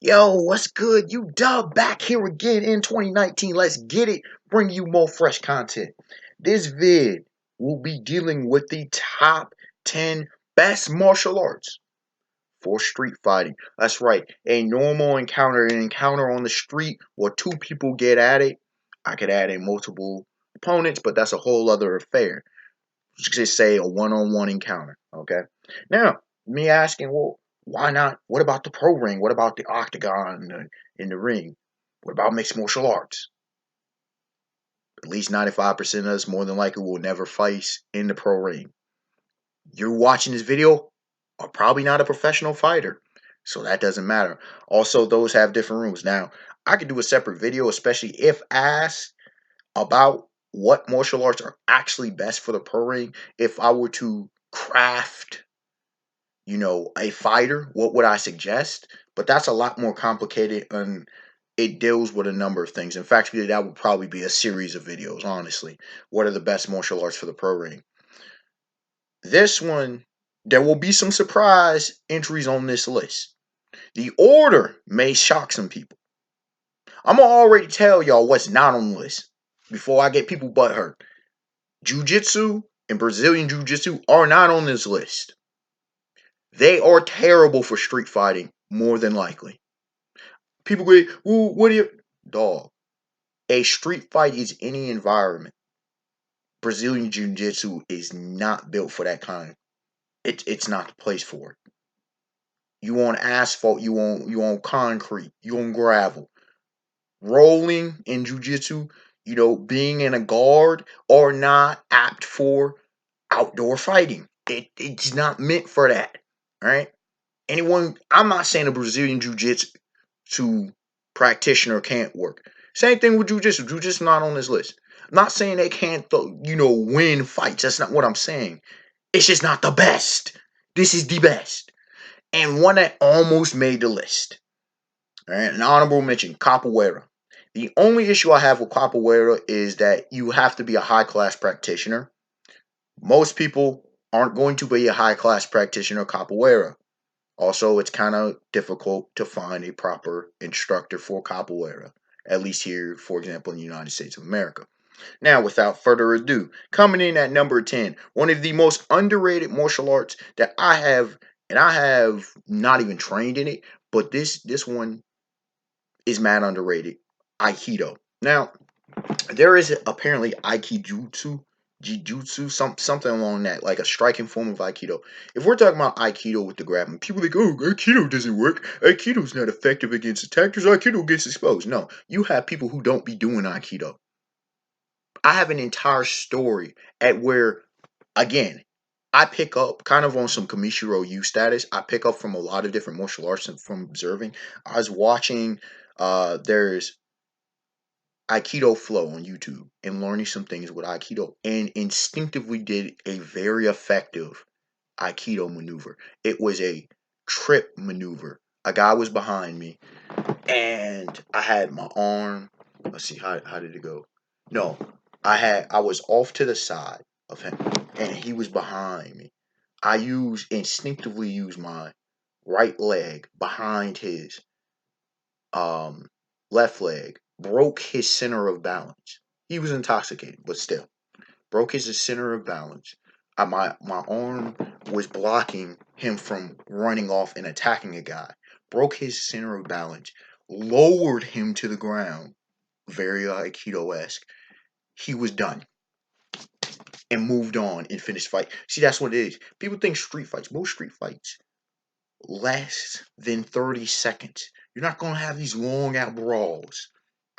Yo, what's good? You Dub back here again in 2019. Let's get it. Bring you more fresh content. This vid will be dealing with the top 10 best martial arts for street fighting. That's right. A normal encounter, an encounter on the street where two people get at it. I could add in multiple opponents, but that's a whole other affair. Just say a one-on-one encounter. Okay. Now, me asking, well, why not? What about the pro ring? What about the octagon in the ring? What about mixed martial arts? At least 95% of us more than likely will never fight in the pro ring. You're watching this video are probably not a professional fighter, so that doesn't matter. Also, those have different rules. Now, I could do a separate video, especially if asked, about what martial arts are actually best for the pro ring. If I were to craft a fighter, what would I suggest? But that's a lot more complicated and it deals with a number of things. In fact, that would probably be a series of videos, honestly. What are the best martial arts for the pro ring? This one, there will be some surprise entries on this list. The order may shock some people. I'm going to already tell y'all what's not on the list before I get people butthurt. Jiu-Jitsu and Brazilian Jiu-Jitsu are not on this list. They are terrible for street fighting, more than likely. People go, well, what do you... Dog. A street fight is any environment. Brazilian Jiu-Jitsu is not built for that kind. It's not the place for it. You on asphalt, you on concrete, you on gravel. Rolling in Jiu-Jitsu, being in a guard are not apt for outdoor fighting. It's not meant for that. Right? I'm not saying a Brazilian Jiu-Jitsu practitioner can't work. Same thing with Jiu-Jitsu. Jiu-Jitsu not on this list. I'm not saying they can't, win fights. That's not what I'm saying. It's just not the best. This is the best. And one that almost made the list. All right, an honorable mention, Capoeira. The only issue I have with Capoeira is that you have to be a high-class practitioner. Most people aren't going to be a high-class practitioner Capoeira. Also, it's kind of difficult to find a proper instructor for Capoeira, at least here, for example, in the United States of America. Now, without further ado, coming in at number 10, one of the most underrated martial arts that I have, and I have not even trained in it, but this one is mad underrated, Aikido. Now, there is apparently Jujutsu, something along that, like a striking form of Aikido. If we're talking about Aikido with the grappling, people think, oh, Aikido doesn't work. Aikido's not effective against attackers. Aikido gets exposed. No, you have people who don't be doing Aikido. I have an entire story at where, again, I pick up kind of on some Kamishiro U status. I pick up from a lot of different martial arts and from observing. I was watching, there's Aikido Flow on YouTube and learning some things with Aikido and instinctively did a very effective Aikido maneuver. It was a trip maneuver. A guy was behind me and I had my arm. Let's see, how did it go? No, I was off to the side of him and he was behind me. I instinctively used my right leg behind his left leg, broke his center of balance. He was intoxicated, but still broke his center of balance. My arm was blocking him from running off and attacking a guy. Broke his center of balance, lowered him to the ground, very Aikido-esque. He was done and moved on and finished fight. See, that's what it is. People think most street fights less than 30 seconds. You're not going to have these long out brawls.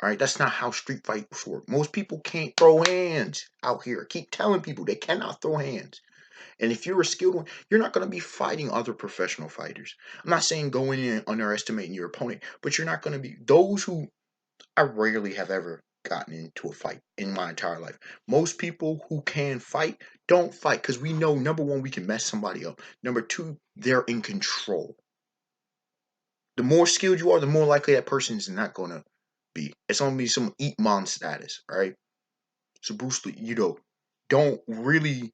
All right, that's not how street fights work. Most people can't throw hands out here. I keep telling people they cannot throw hands. And if you're a skilled one, you're not going to be fighting other professional fighters. I'm not saying going in and underestimating your opponent, but you're not going to be those who I rarely have ever gotten into a fight in my entire life. Most people who can fight don't fight because we know, number one, we can mess somebody up. Number two, they're in control. The more skilled you are, the more likely that person is not going to be. It's going to be some eat mom status, right? So Bruce Lee, don't really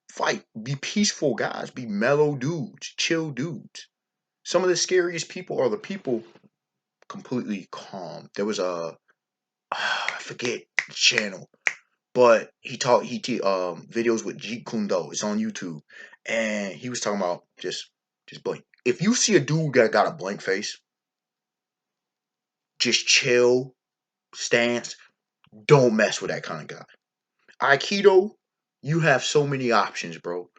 fight. Be peaceful guys. Be mellow dudes. Chill dudes. Some of the scariest people are the people completely calm. There was a I forget the channel, but he videos with Jeet Kune Do. It's on YouTube, and he was talking about just blink. If you see a dude that got a blank face, just chill stance. Don't mess with that kind of guy. Aikido, you have so many options, bro.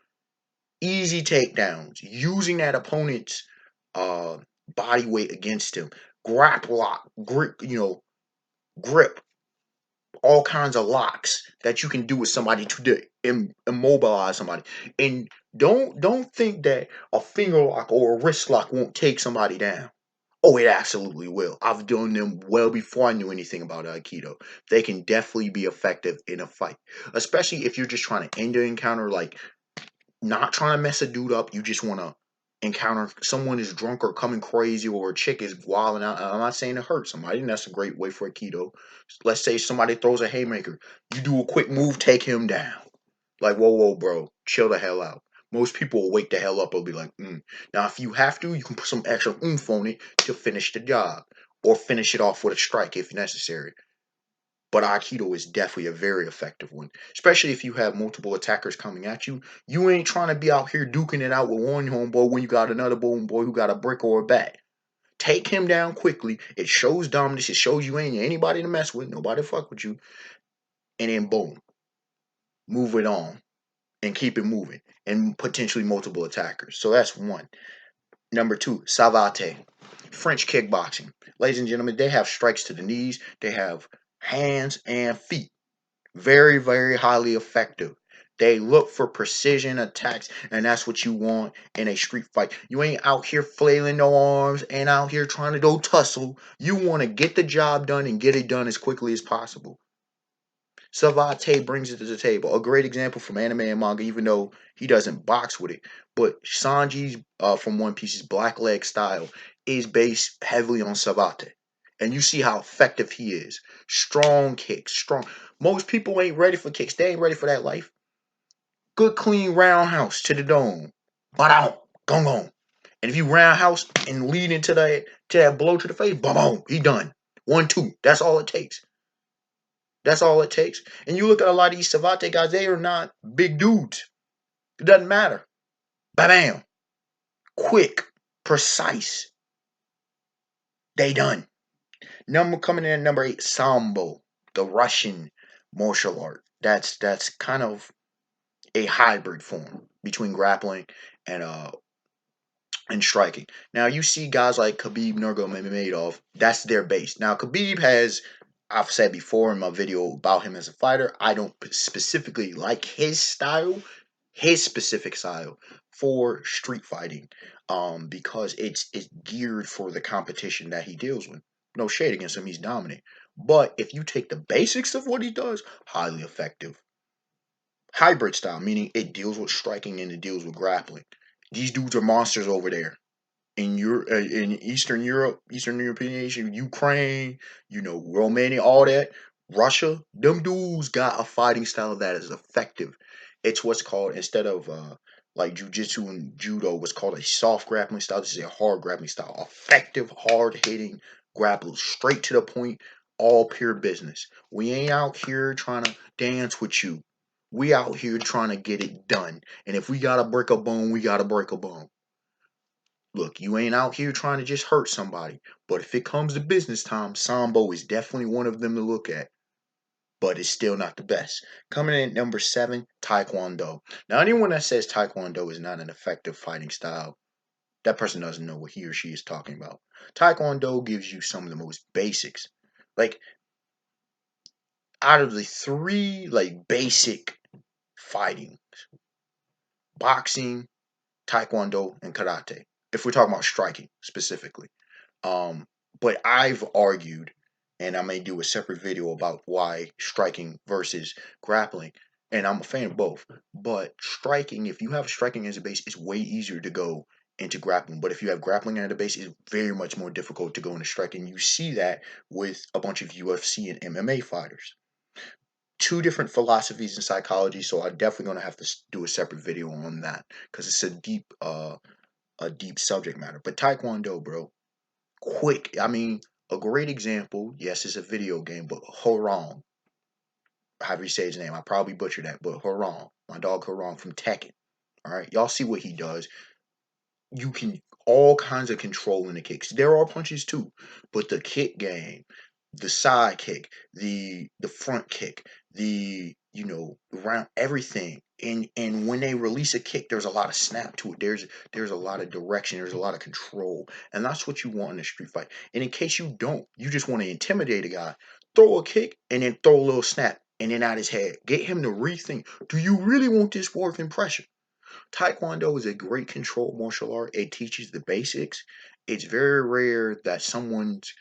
Easy takedowns, using that opponent's uh body weight against him, grapple lock, grip, grip, all kinds of locks that you can do with somebody to immobilize somebody. And don't think that a finger lock or a wrist lock won't take somebody down. Oh, it absolutely will. I've done them well before I knew anything about Aikido. They can definitely be effective in a fight, especially if you're just trying to end the encounter, like not trying to mess a dude up. You just want to encounter someone is drunk or coming crazy or a chick is wilding out. I'm not saying to hurt somebody, and that's a great way for Aikido. Let's say somebody throws a haymaker. You do a quick move, take him down. Like, whoa, bro, chill the hell out. Most people will wake the hell up and be like, Now, if you have to, you can put some extra oomph on it to finish the job or finish it off with a strike if necessary. But Aikido is definitely a very effective one, especially if you have multiple attackers coming at you. You ain't trying to be out here duking it out with one homeboy when you got another homeboy who got a brick or a bat. Take him down quickly. It shows dominance. It shows you ain't anybody to mess with. Nobody fuck with you. And then boom, move it on and keep it moving. And potentially multiple attackers. So that's one. Number two, savate, French kickboxing. Ladies and gentlemen, they have strikes to the knees. They have hands and feet. Very, very highly effective. They look for precision attacks, and that's what you want in a street fight. You ain't out here flailing no arms and out here trying to go tussle. You want to get the job done and get it done as quickly as possible. Savate brings it to the table. A great example from anime and manga, even though he doesn't box with it. But Sanji's from One Piece's Black Leg style is based heavily on Savate. And you see how effective he is. Strong kicks, strong. Most people ain't ready for kicks. They ain't ready for that life. Good clean roundhouse to the dome. But out. Gong gong. And if you roundhouse and lead into that blow to the face, boom, boom, he done. 1-2. That's all it takes. That's all it takes. And you look at a lot of these Savate guys, they are not big dudes. It doesn't matter. Bam, bam. Quick, precise. They done. Coming in at number 8, Sambo, the Russian martial art. That's kind of a hybrid form between grappling and striking. Now you see guys like Khabib Nurmagomedov, that's their base. Now Khabib has, I've said before in my video about him as a fighter, I don't specifically like his style, his specific style for street fighting, because it's geared for the competition that he deals with. No shade against him, he's dominant. But if you take the basics of what he does, highly effective. Hybrid style, meaning it deals with striking and it deals with grappling. These dudes are monsters over there in Eastern Europe, Eastern European Asia, Ukraine, Romania, all that, Russia. Them dudes got a fighting style that is effective. It's what's called, instead of like jujitsu and judo, what's called a soft grappling style. This is a hard grappling style. Effective, hard hitting grapple, straight to the point, all pure business. We ain't out here trying to dance with you. We out here trying to get it done. And if we gotta break a bone, we gotta break a bone. Look, you ain't out here trying to just hurt somebody. But if it comes to business time, Sambo is definitely one of them to look at. But it's still not the best. Coming in at number 7, Taekwondo. Now, anyone that says Taekwondo is not an effective fighting style, that person doesn't know what he or she is talking about. Taekwondo gives you some of the most basics. Like, out of the 3, like, basic fighting, boxing, Taekwondo, and karate. If we're talking about striking specifically. But I've argued, and I may do a separate video about why striking versus grappling, and I'm a fan of both. But striking, if you have striking as a base, it's way easier to go into grappling. But if you have grappling at a base, it's very much more difficult to go into striking. You see that with a bunch of UFC and MMA fighters. Two different philosophies in psychology, so I'm definitely gonna have to do a separate video on that because it's a deep subject matter. But Taekwondo, bro, quick. I mean, A great example, yes, it's a video game, but Horong, however you say his name, I probably butchered that, but Horong, my dog Horong from Tekken. All right, y'all see what he does. You can all kinds of control in the kicks. There are punches too, but the kick game, the side kick, the front kick, the around everything. And when they release a kick, there's a lot of snap to it. There's a lot of direction. There's a lot of control, and that's what you want in a street fight. And in case you don't, you just want to intimidate a guy, throw a kick and then throw a little snap, and then out his head, get him to rethink. Do you really want this working pressure? Taekwondo is a great controlled martial art. It teaches the basics. It's very rare that someone's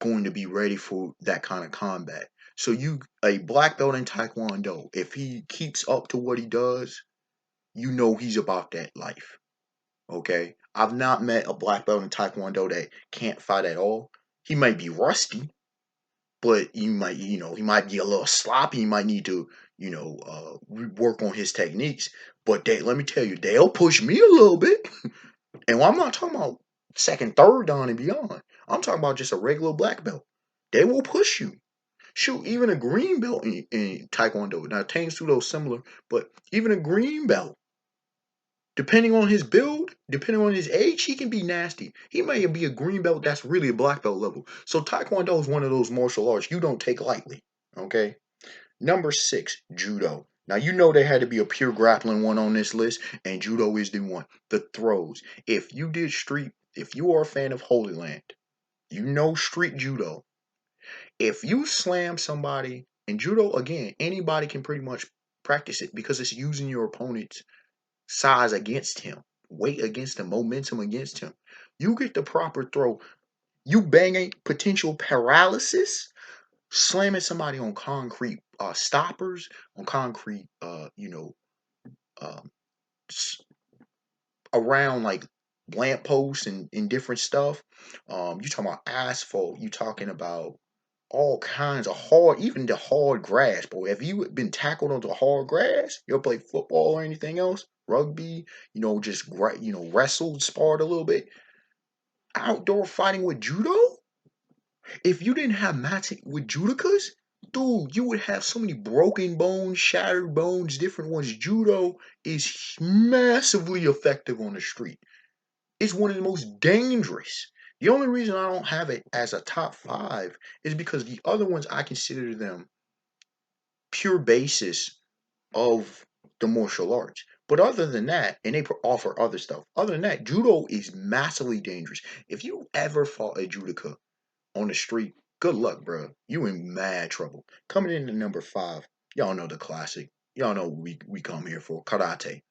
going to be ready for that kind of combat. So a black belt in Taekwondo, if he keeps up to what he does, you know he's about that life. Okay? I've not met a black belt in Taekwondo that can't fight at all. He might be rusty, but he might be a little sloppy. He might need to, work on his techniques. But let me tell you, they'll push me a little bit. And I'm not talking about second, third down and beyond. I'm talking about just a regular black belt. They will push you. Shoot, even a green belt in Taekwondo. Now, Tang Sudo is similar, but even a green belt, depending on his build, depending on his age, he can be nasty. He may be a green belt that's really a black belt level. So Taekwondo is one of those martial arts you don't take lightly. Okay? Number 6, Judo. Now you know there had to be a pure grappling one on this list, and Judo is the one. The throws. If you are a fan of Holy Land, you know street Judo. If you slam somebody in Judo, again, anybody can pretty much practice it because it's using your opponent's size against him, weight against him, momentum against him. You get the proper throw. You bang a potential paralysis, slamming somebody on concrete stoppers, on concrete, um, around like lampposts and different stuff. You talking about asphalt. You talking about all kinds of hard, even the hard grass. Boy, have you been tackled onto hard grass? You ever play football or anything else? Rugby? Just wrestled, sparred a little bit. Outdoor fighting with judo? If you didn't have mats with judokas, dude, you would have so many broken bones, shattered bones, different ones. Judo is massively effective on the street. It's one of the most dangerous. The only reason I don't have it as a top 5 is because the other ones I consider them pure basis of the martial arts. But other than that, and they offer other stuff. Other than that, judo is massively dangerous. If you ever fought a judoka on the street, good luck, bro. You in mad trouble. Coming in at number 5, y'all know the classic. Y'all know what we come here for. Karate.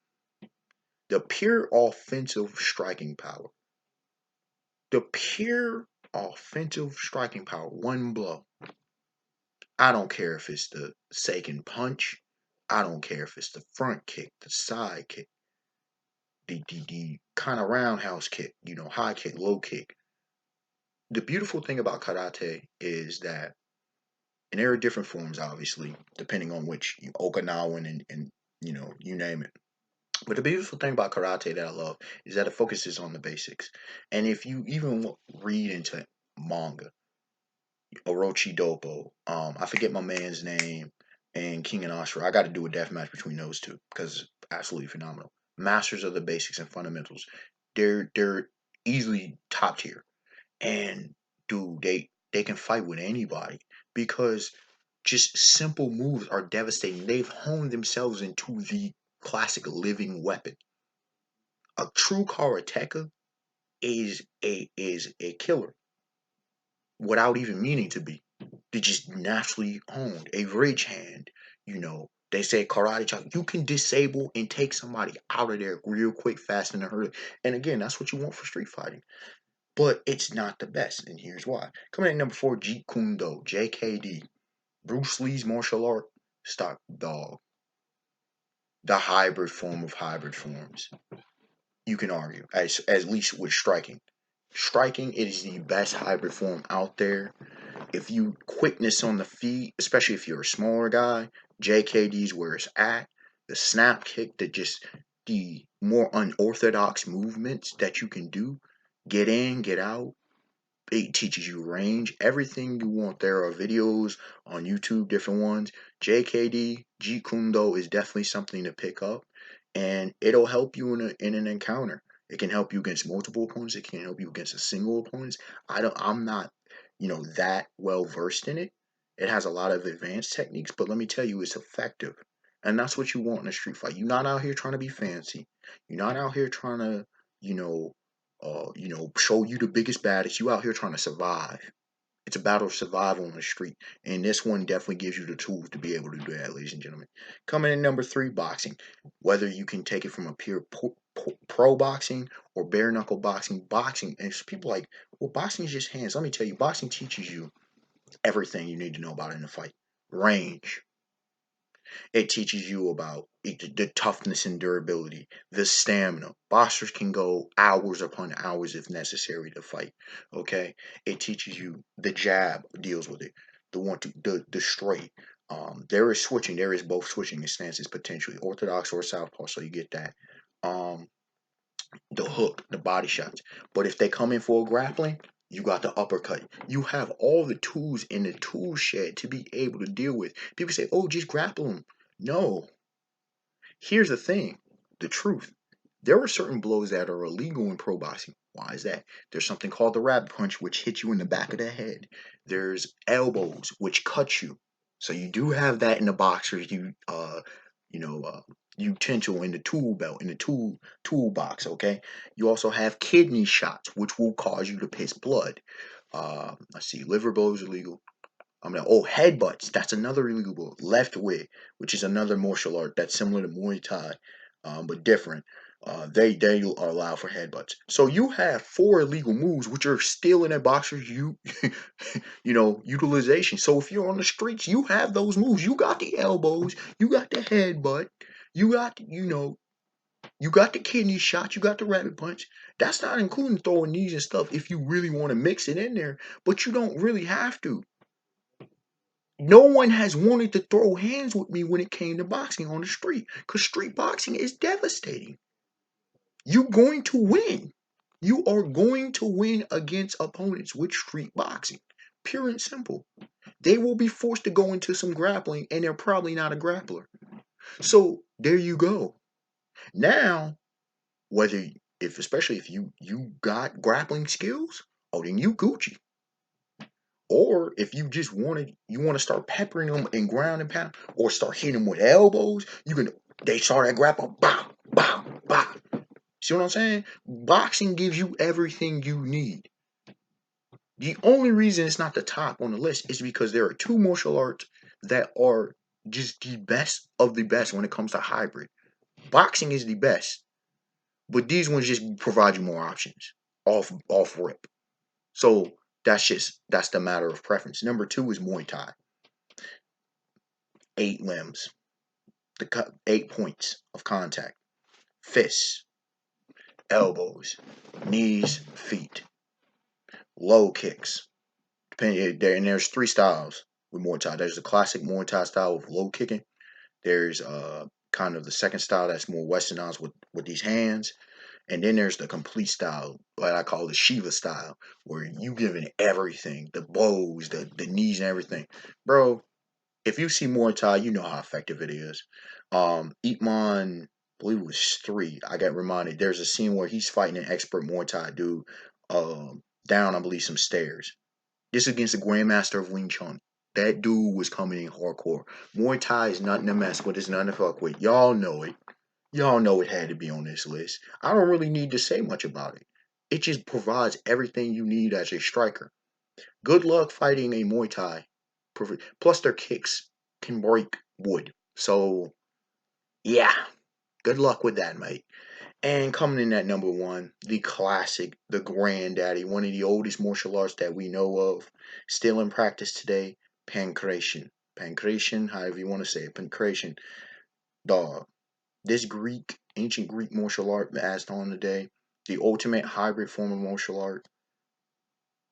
The pure offensive striking power. The pure offensive striking power. One blow. I don't care if it's the second punch. I don't care if it's the front kick, the side kick, the kind of roundhouse kick, high kick, low kick. The beautiful thing about karate is that, and there are different forms, obviously, depending on which Okinawan and you name it. But the beautiful thing about karate that I love is that it focuses on the basics. And if you even read into manga, Orochi Dopo, I forget my man's name, and King and Ashura, I got to do a death match between those two because it's absolutely phenomenal. Masters of the basics and fundamentals. They're easily top tier. And dude, they can fight with anybody because just simple moves are devastating. They've honed themselves into the classic living weapon. A true karateka is a killer without even meaning to be. They just naturally honed. A ridge hand, they say karate chop. You can disable and take somebody out of there real quick, fast, and in a hurry. And again, that's what you want for street fighting. But it's not the best, and here's why. Coming in at number 4, Jeet Kune Do, JKD. Bruce Lee's martial art, stock dog. The hybrid form of hybrid forms. You can argue, at least with striking. Striking, it is the best hybrid form out there. If you quickness on the feet, especially if you're a smaller guy, JKD's where it's at. The snap kick, the more unorthodox movements that you can do. Get in, get out. It teaches you range, everything you want. There are videos on YouTube, different ones. JKD, Jeet Kune Do is definitely something to pick up, and it'll help you in an encounter. It can help you against multiple opponents. It can help you against a single opponent. I'm not, that well versed in it. It has a lot of advanced techniques, but let me tell you, it's effective, and that's what you want in a street fight. You're not out here trying to be fancy. You're not out here trying to, you know, show you the biggest baddest. You out here trying to survive. It's a battle of survival on the street, and this one definitely gives you the tools to be able to do that, ladies and gentlemen. Coming in number three, boxing. Whether you can take it from a pure pro boxing or bare knuckle boxing, and people like, well, boxing is just hands. Let me tell you, boxing teaches you everything you need to know about in a fight. Range, it teaches you about the toughness and durability, the stamina. Boxers can go hours upon hours if necessary to fight. Okay, it teaches you the jab deals with it, the straight. There is switching. There is both switching stances potentially, orthodox or southpaw. So you get that. Um, the hook, the body shots. But if they come in for a grappling, you got the uppercut. You have all the tools in the tool shed to be able to deal with. People say, "Oh, just grapple them." No, here's the thing, the truth. There are certain blows that are illegal in pro boxing. Why is that? There's something called the rabbit punch, which hits you in the back of the head. There's elbows, which cut you. So you do have that in the boxers. You know, utensil in the tool belt, in the toolbox. Okay. You also have kidney shots, which will cause you to piss blood. Let's see, liver blows illegal. Headbutts. That's another illegal. Left whip, which is another martial art that's similar to Muay Thai, but different. They are allowed for headbutts. So you have four illegal moves, which are still in a boxer's utilization. So if you're on the streets, you have those moves. You got the elbows, you got the headbutt, you got you got the kidney shot, you got the rabbit punch. That's not including throwing knees and stuff if you really want to mix it in there, but you don't really have to. No one has wanted to throw hands with me when it came to boxing on the street because street boxing is devastating. You're going to win. You are going to win against opponents with street boxing. Pure and simple. They will be forced to go into some grappling and they're probably not a grappler. So there you go. Now, whether if especially if you got grappling skills, oh then you Gucci. Or if you want to start peppering them and ground and pound, or start hitting them with elbows, they start that grapple, bow, bow, bow. See what I'm saying? Boxing gives you everything you need. The only reason it's not the top on the list is because there are two martial arts that are just the best of the best when it comes to hybrid. Boxing is the best, but these ones just provide you more options off rip. So that's the matter of preference. Number two is Muay Thai. 8 limbs, 8 points of contact, fists, elbows, knees, feet, low kicks. And there's 3 styles with Muay Thai. There's the classic Muay Thai style with low kicking. There's kind of the second style that's more westernized with these hands. And then there's the complete style, what I call the Shiva style, where you giving everything, the blows, the knees and everything. Bro, if you see Muay Thai, you know how effective it is. Ip Man, I believe it was 3. I got reminded. There's a scene where he's fighting an expert Muay Thai dude down, I believe, some stairs. This is against the Grandmaster of Wing Chun. That dude was coming in hardcore. Muay Thai is nothing to mess with. It's nothing to fuck with. Y'all know it. Y'all know it had to be on this list. I don't really need to say much about it. It just provides everything you need as a striker. Good luck fighting a Muay Thai. Plus, their kicks can break wood. So, yeah, good luck with that, mate. And coming in at number one, the classic, the granddaddy, one of the oldest martial arts that we know of, still in practice today, pankration. Pankration, however you want to say it, pankration. Dog. This ancient Greek martial art passed on today, the ultimate hybrid form of martial art.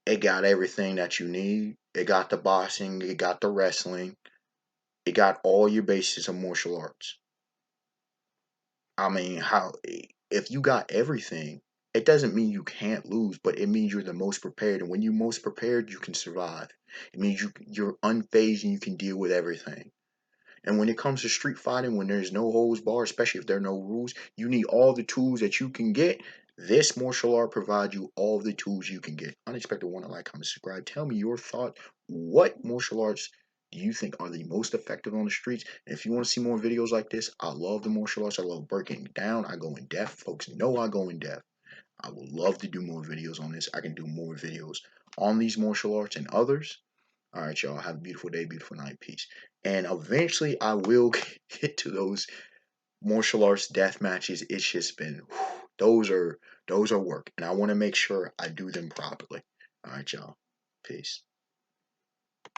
It got everything that you need. It got the boxing, it got the wrestling, it got all your bases of martial arts. I mean, how if you got everything, It doesn't mean you can't lose, but it means you're the most prepared. And when you're most prepared, you can survive. It means you're unfazed and you can deal with everything. And when it comes to street fighting, when there's no holds bar, especially if there are no rules, you need all the tools that you can get. This martial art provides you all the tools you can get. Unexpected one to like, comment, subscribe. Tell me your thought. What martial arts do you think are the most effective on the streets? And if you want to see more videos like this, I love the martial arts. I love breaking down. I go in depth. Folks know I go in depth. I would love to do more videos on this. I can do more videos on these martial arts and others. All right, y'all. Have a beautiful day, beautiful night. Peace. And eventually, I will get to those martial arts death matches. It's just been those are work, and I want to make sure I do them properly. All right, y'all. Peace.